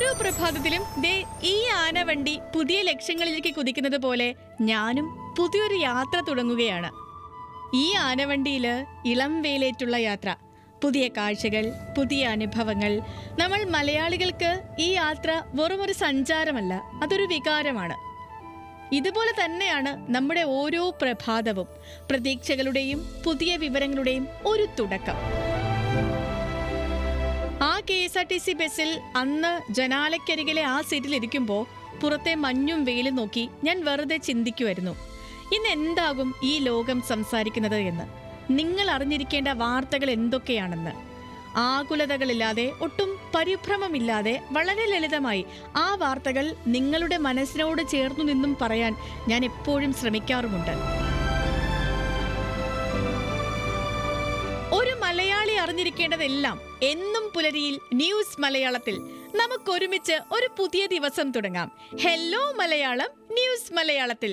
ഓരോ പ്രഭാതത്തിലും ഈ ആനവണ്ടി പുതിയ ലക്ഷ്യങ്ങളിലേക്ക് കുതിക്കുന്നത് പോലെ ഞാനും പുതിയൊരു യാത്ര തുടങ്ങുകയാണ്. ഈ ആനവണ്ടിയിൽ ഇളം വെയിലേറ്റുള്ള യാത്ര, പുതിയ കാഴ്ചകൾ, പുതിയ അനുഭവങ്ങൾ. നമ്മൾ മലയാളികൾക്ക് ഈ യാത്ര വെറുമൊരു സഞ്ചാരമല്ല, അതൊരു വികാരമാണ്. ഇതുപോലെ തന്നെയാണ് നമ്മുടെ ഓരോ പ്രഭാതവും, പ്രതീക്ഷകളുടെയും പുതിയ വിവരങ്ങളുടെയും ഒരു തുടക്കം. ആ KSRTC ബസ്സിൽ അന്ന് ജനാലയ്ക്കരികിലെ ആ സീറ്റിലിരിക്കുമ്പോൾ പുറത്തെ മഞ്ഞും വെയിലും നോക്കി ഞാൻ വെറുതെ ചിന്തിക്കുമായിരുന്നു, ഇന്ന് എന്താകും ഈ ലോകം സംസാരിക്കുന്നത് എന്ന്, നിങ്ങൾ അറിഞ്ഞിരിക്കേണ്ട വാർത്തകൾ എന്തൊക്കെയാണെന്ന്. ആകുലതകളില്ലാതെ, ഒട്ടും പരിഭ്രമമില്ലാതെ, വളരെ ലളിതമായി ആ വാർത്തകൾ നിങ്ങളുടെ മനസ്സിനോട് ചേർന്നു നിന്നും പറയാൻ ഞാൻ എപ്പോഴും ശ്രമിക്കാറുമുണ്ട്. ഒരു മലയാളി അറിഞ്ഞിരിക്കേണ്ടതെല്ലാം എന്നും പുലരിയിൽ ന്യൂസ് മലയാളത്തിൽ. നമുക്കൊരുമിച്ച് ഒരു പുതിയ ദിവസം തുടങ്ങാം. ഹെല്ലോ മലയാളം, ന്യൂസ് മലയാളത്തിൽ.